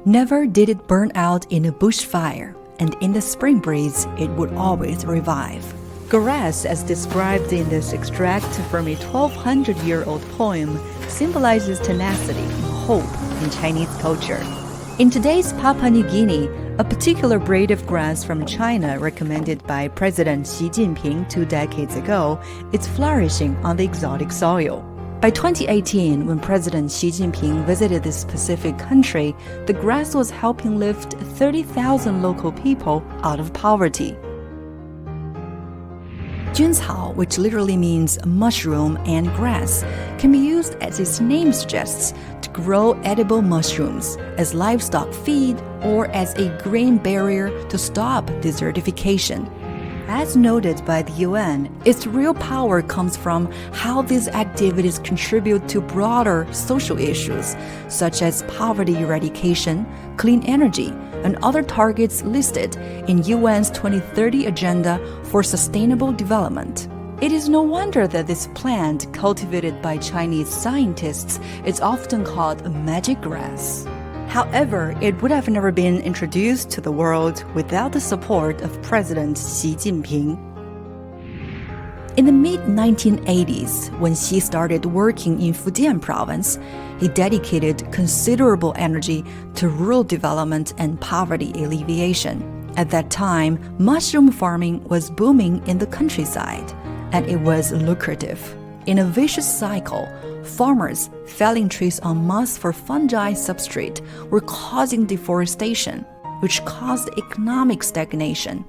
Never did it burn out in a bushfire, and in the spring breeze it would always revive. Grass, as described in this extract from a 1,200-year-old poem, symbolizes tenacity and hope in Chinese culture. In today's Papua New Guinea, a particular breed of grass from China recommended by President Xi Jinping 2 decades ago is flourishing on the exotic soil. By 2018, when President Xi Jinping visited this Pacific country, the grass was helping lift 30,000 local people out of poverty. Juncao, which literally means mushroom and grass, can be used, as its name suggests, to grow edible mushrooms, as livestock feed, or as a green barrier to stop desertification. As noted by the UN, its real power comes from how these activities contribute to broader social issues, such as poverty eradication, clean energy, and other targets listed in UN's 2030 Agenda for Sustainable Development. It is no wonder that this plant, cultivated by Chinese scientists, is often called a magic grass. However, it would have never been introduced to the world without the support of President Xi Jinping. In the mid-1980s, when Xi started working in Fujian province, he dedicated considerable energy to rural development and poverty alleviation. At that time, mushroom farming was booming in the countryside, and it was lucrative. In a vicious cycle, farmers felling trees en masse for fungi substrate were causing deforestation, which caused economic stagnation.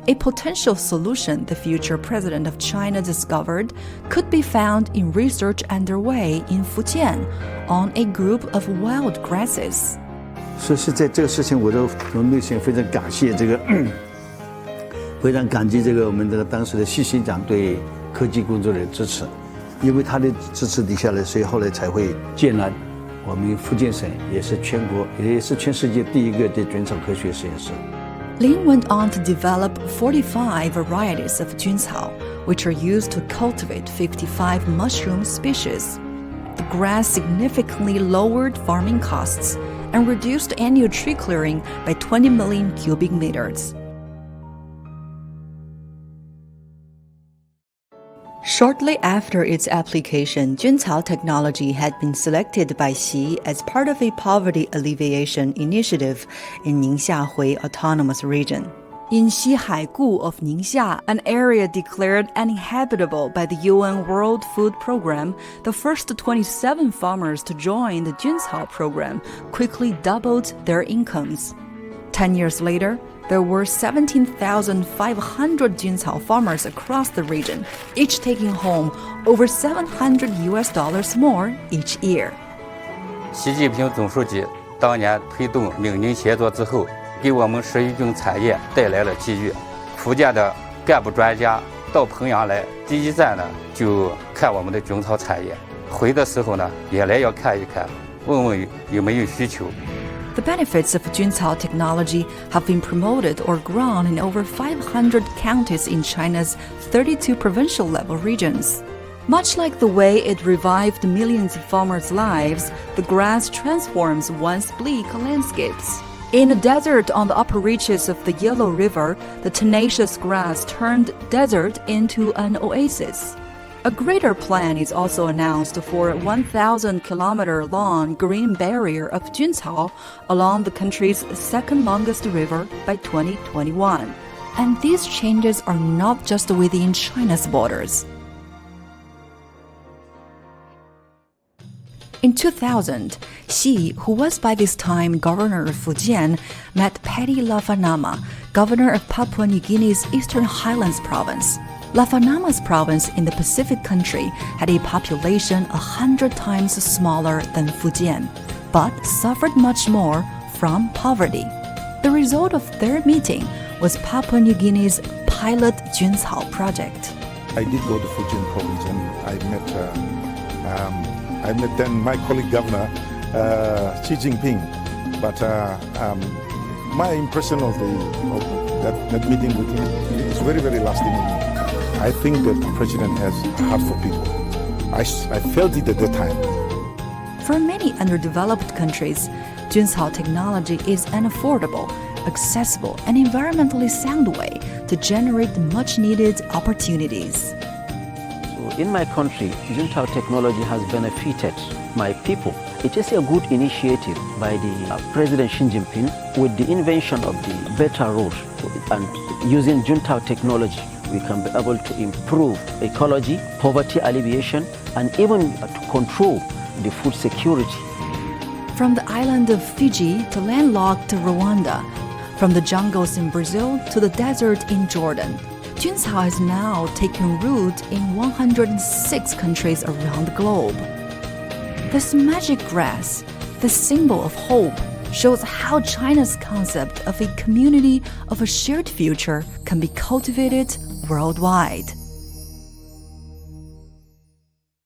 A potential solution the future president of China discovered could be found in research underway in Fujian on a group of wild grasses. 所以是在这个事情，我都从内心非常感谢这个，非常感激这个我们这个当时的徐县长对科技工作的支持，因为他的支持底下呢，所以后来才会建了我们福建省也是全国也是全世界第一个的菌草科学实验室。Lin went on to develop 45 varieties of juncao, which are used to cultivate 55 mushroom species. The grass significantly lowered farming costs and reduced annual tree clearing by 20 million cubic meters. Shortly after its application, juncao technology had been selected by Xi as part of a poverty alleviation initiative in Ningxia-Hui Autonomous Region. In Xihaigu of Ningxia, an area declared uninhabitable by the UN World Food Program, the first 27 farmers to join the juncao program quickly doubled their incomes. 10 years later, there were 17,500 juncao farmers across the region, each taking home over $700 more each year. 习近平总书记当年推动命令协作之后，给我们食育菌产业带来了机遇。福建的干部专家到彭阳来，第一站呢就看我们的菌草产业，回的时候呢也来要看一看，问问有没有需求。The benefits of juncao technology have been promoted or grown in over 500 counties in China's 32 provincial-level regions. Much like the way it revived millions of farmers' lives, the grass transforms once bleak landscapes. In a desert on the upper reaches of the Yellow River, the tenacious grass turned desert into an oasis. A greater plan is also announced for a 1,000-kilometer-long green barrier of juncao along the country's second longest river by 2021. And these changes are not just within China's borders. In 2000, Xi, who was by this time governor of Fujian, met Patty Lafanama, governor of Papua New Guinea's Eastern Highlands province. Lafanama's province in the Pacific country had a population 100 times smaller than Fujian, but suffered much more from poverty. The result of their meeting was Papua New Guinea's pilot juncao project. I did go to Fujian province and I met then my colleague governor Xi Jinping. But my impression of that meeting with him is very, very lasting. I think that the president has a heart for people. I felt it at that time. For many underdeveloped countries, Juncao technology is an affordable, accessible, and environmentally sound way to generate much-needed opportunities. In my country, Juncao technology has benefited my people. It is a good initiative by the President Xi Jinping with the invention of the better road, and using Juncao technology we can be able to improve ecology, poverty alleviation, and even to control the food security. From the island of Fiji to landlocked Rwanda, from the jungles in Brazil to the desert in Jordan, Juncao has now taken root in 106 countries around the globe. This magic grass, the symbol of hope, shows how China's concept of a community of a shared future can be cultivated worldwide.